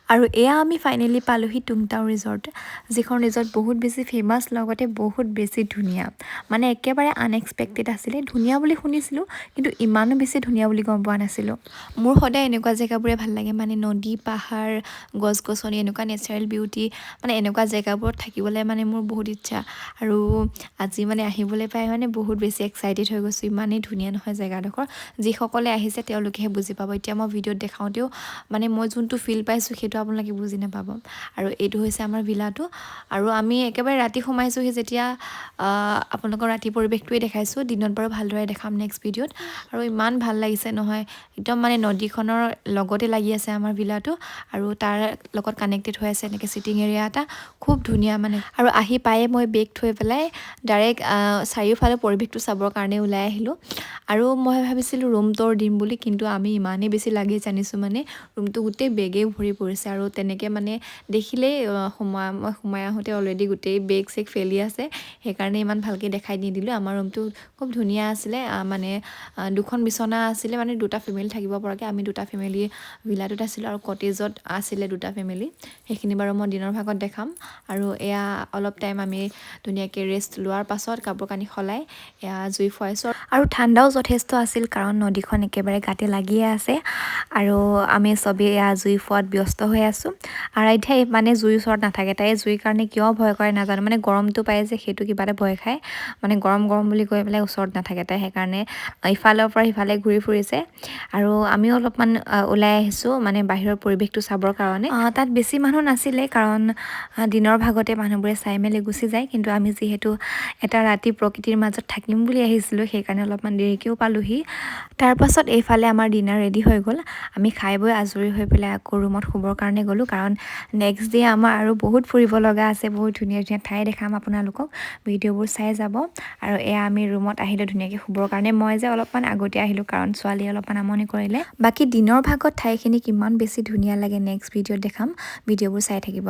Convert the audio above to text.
আৰু এয়া আমি ফাইনেলি পালোহি টুংটাও ৰিজৰ্ট, যিখন ৰিজৰ্ট বহুত বেছি ফেমাছ, লগতে বহুত বেছি ধুনীয়া। মানে একেবাৰে আনএক্সপেক্টেড আছিলে, ধুনীয়া বুলি শুনিছিলোঁ কিন্তু ইমানো বেছি ধুনীয়া বুলি গম পোৱা নাছিলোঁ। মোৰ সদায় এনেকুৱা জেগাবোৰে ভাল লাগে, মানে নদী, পাহাৰ, গছ গছনি, এনেকুৱা নেচাৰেল বিউটি, মানে এনেকুৱা জেগাবোৰত থাকিবলৈ মানে মোৰ বহুত ইচ্ছা। আৰু আজি মানে আহিবলৈ পাই মানে বহুত বেছি এক্সাইটেড হৈ গৈছোঁ, ইমানেই ধুনীয়া নহয় জেগাডোখৰ। যিসকলে আহিছে তেওঁলোকেহে বুজি পাব, এতিয়া মই ভিডিঅ'ত দেখাওঁতেও মানে মই যোনটো ফিল পাইছোঁ সেইটো আপোনালোকে বুজি নাপাব। আৰু এইটো হৈছে আমাৰ ভিলাটো, আৰু আমি একেবাৰে ৰাতি সোমাইছোঁহি যেতিয়া। আপোনালোকৰ ৰাতি পৰিৱেশটোৱে দেখাইছোঁ, দিনত বাৰু ভালদৰে দেখাম নেক্সট ভিডিঅ'ত। আৰু ইমান ভাল লাগিছে নহয়, একদম মানে নদীখনৰ লগতে লাগি আছে আমাৰ ভিলাটো, আৰু তাৰ লগত কানেক্টেড হৈ আছে এনেকৈ ছিটিং এৰিয়া এটা, খুব ধুনীয়া মানে। আৰু আহি পায়ে মই বেগ থৈ পেলাই ডাইৰেক্ট চাৰিওফালে পৰিৱেশটো চাবৰ কাৰণে ওলাই আহিলোঁ। আৰু মই ভাবিছিলোঁ ৰুম ট'ৰ দিম বুলি, কিন্তু আমি ইমানেই বেছি লাগেজ আনিছোঁ মানে ৰুমটো গোটেই বেগেই ভৰি পৰিছে। আৰু তেনেকৈ মানে দেখিলেই মই সোমাই আহোঁতে অলৰেডি গোটেই বেগ চেগ ফেলি আছে, সেইকাৰণে ইমান ভালকৈ দেখাই নিদিলোঁ। আমাৰ ৰুমটো খুব ধুনীয়া আছিলে, মানে দুখন বিচনা আছিলে, মানে দুটা ফেমিলি থাকিব পৰাকৈ। আমি দুটা ফেমিলি ভিলাটোত আছিলোঁ, আৰু কটেজত আছিলে দুটা ফেমিলি, সেইখিনি বাৰু মই দিনৰ ভাগত দেখাম। আৰু এয়া অলপ টাইম আমি ধুনীয়াকৈ ৰেষ্ট লোৱাৰ পাছত কাপোৰ কানি সলাই এয়া জুই ফুৱাইছোঁ। আৰু ঠাণ্ডাও যথেষ্ট আছিল, কাৰণ নদীখন একেবাৰে গাতে লাগিয়ে আছে। আৰু আমি চবেই এয়া জুই ফুৱাত ব্যস্ত হৈ আছোঁ। আৰাধ্যাই মানে জুইৰ ওচৰত নাথাকে, তাই জুইৰ কাৰণে কিয় ভয় কৰে নাজানো, মানে গৰমটো পায় যে সেইটো কিবা এটা ভয় খায়, মানে গৰম গৰম বুলি কৈ পেলাই ওচৰত নাথাকে তাই, সেইকাৰণে ইফালৰ পৰা সিফালে ঘূৰি ফুৰিছে। আৰু আমিও অলপমান ওলাই আহিছোঁ মানে বাহিৰৰ পৰিৱেশটো চাবৰ কাৰণে। তাত বেছি মানুহ নাছিলে, কাৰণ দিনৰ ভাগতে মানুহবোৰে চাই মেলি গুচি যায়, কিন্তু আমি যিহেতু এটা ৰাতি প্ৰকৃতিৰ মাজত থাকিম বুলি আহিছিলোঁ, সেইকাৰণে অলপমান দেৰিকৈও পালোহি। তাৰপাছত এইফালে আমাৰ ডিনাৰ ৰেডি হৈ গ'ল, আমি খাই বৈ আজৰি হৈ পেলাই আকৌ ৰুমত শুবৰ কাৰণে গ'লোঁ, কাৰণ নেক্সট ডে' আমাৰ আৰু বহুত ফুৰিব লগা আছে, বহুত ধুনীয়া ধুনীয়া ঠাই দেখাম আপোনালোকক, ভিডিঅ'বোৰ চাই যাব। আৰু এয়া আমি ৰুমত আহিলোঁ ধুনীয়াকৈ শুবৰ কাৰণে। মই যে অলপমান আগতে আহিলোঁ, কাৰণ ছোৱালীয়ে অলপমান আমনি কৰিলে। বাকী দিনৰ ভাগত ঠাইখিনি কিমান বেছি ধুনীয়া লাগে নেক্সট ভিডিঅ'ত দেখাম, ভিডিঅ'বোৰ চাই থাকিব।